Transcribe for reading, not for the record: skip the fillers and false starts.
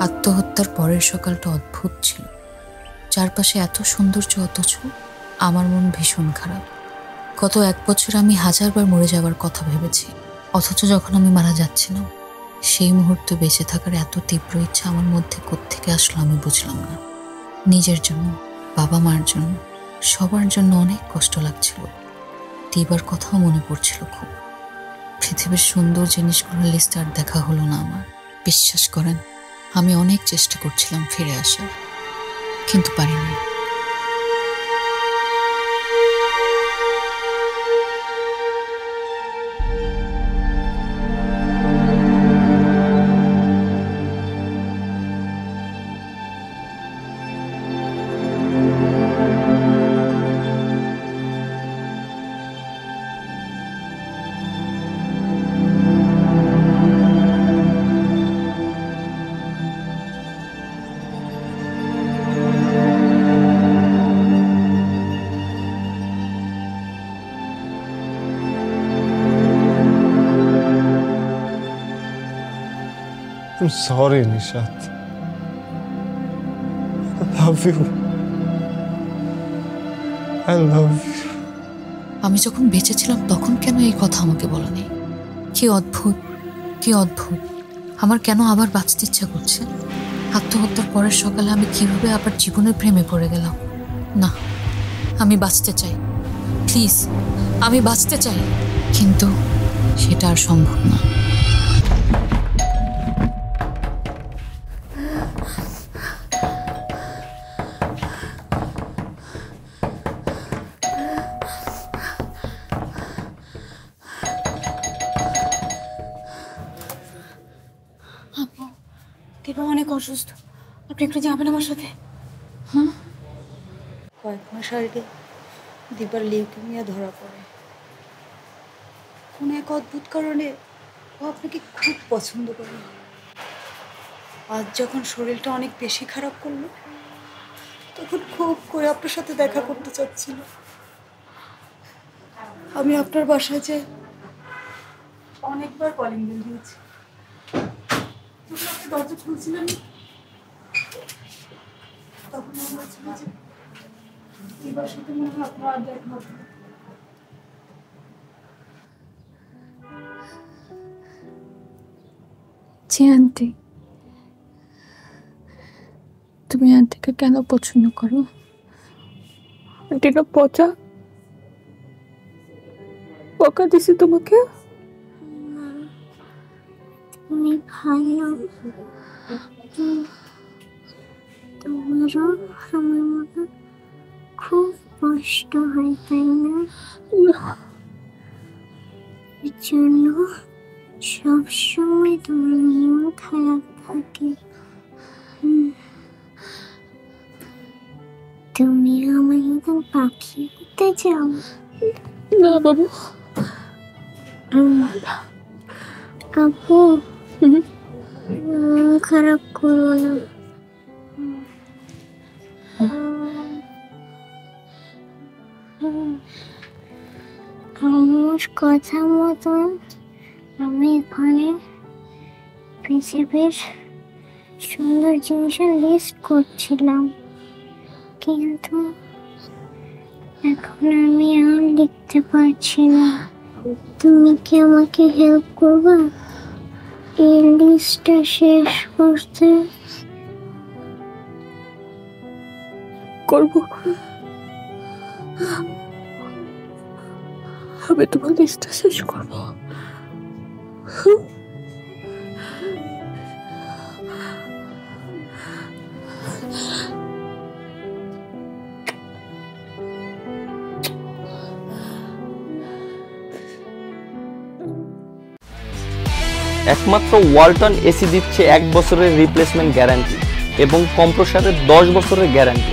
আত্মহত্যার পরের সকালটা অদ্ভুত ছিল। চারপাশে এত সৌন্দর্য, অথচ আমার মন ভীষণ খারাপ। গত 1 বছর আমি হাজারবার মরে যাওয়ার কথা ভেবেছি, অথচ যখন আমি মারা যাচ্ছিলাম সেই মুহূর্তে বেঁচে থাকার এত তীব্র ইচ্ছা আমার মধ্যে কোত্থেকে আসলো আমি বুঝলাম না। নিজের জন্য, বাবা মার জন্য, সবার জন্য অনেক কষ্ট লাগছিল। দিবার কথাও মনে পড়ছিল খুব। পৃথিবীর সুন্দর জিনিসগুলোর লিস্ট আর দেখা হলো না আমার। বিশ্বাস করেন, আমি অনেক চেষ্টা করছিলাম ফিরে আসার, কিন্তু পারিনি। I'm sorry, Nishat. I love you. I love you. আমি যখন বেঁচে ছিলাম তখন কেন এই কথা আমাকে বলনি? কি অদ্ভুত, কি অদ্ভুত। আমার কেন আবার বাঁচতে ইচ্ছা করছে? আত্মহত্যার পরের সকালে আমি কিভাবে আবার জীবনের প্রেমে পড়ে গেলাম? না, আমি বাঁচতে চাই, প্লিজ, আমি বাঁচতে চাই, কিন্তু সেটা আর সম্ভব না। দিবা অনেক অসুস্থ, আপনি একটু যাবেন আমার সাথে? কয়েক মাস আগে দিবার লিউকেমিয়া ধরা পড়ে। কোনো এক অদ্ভুত কারণে ও আপনাকে খুব পছন্দ করে। আজ যখন শরীরটা অনেক বেশি খারাপ করলো, তখন খুব করে আপনার সাথে দেখা করতে চাচ্ছিল। আমি আপনার বাসায় যে অনেকবার কলিং বেল দিয়েছি, তখন আপনি দরজা খুলছিলেন। তখন মনে হচ্ছিল যে দিবার সাথে মনে হয় আপনার আর দেখা হবে না। জি আন্টি, তুমি আন্টিকে কেন পছন্দ করো? আন্টিটা পচা, বকা দিছি তোমাকে? তুমি ভালো, তোমারও আমার মতো খুব কষ্ট হয়, তাই না? এর জন্য সবসময় তোমার মন খারাপ থাকে। তুমি আমার মতন পাখি হতে চাও? না বাবু। আপু, মন খারাপ করো না। আমার কথা মতন আমি এখানে পৃথিবীর সুন্দর জিনিসের লিস্ট করছিলাম, কিন্তু এখন আমি আর লিখতে পারছি না। তুমি কি আমাকে হেল্প করবে এই লিস্টটা শেষ করতে? করবো, আমি তোমার লিস্টটা শেষ করবো। একমাত্র ওয়ালটন এসি দিচ্ছে 1 বছরের রিপ্লেসমেন্ট গ্যারান্টি এবং কম্প্রেসারের 10 বছরের গ্যারান্টি।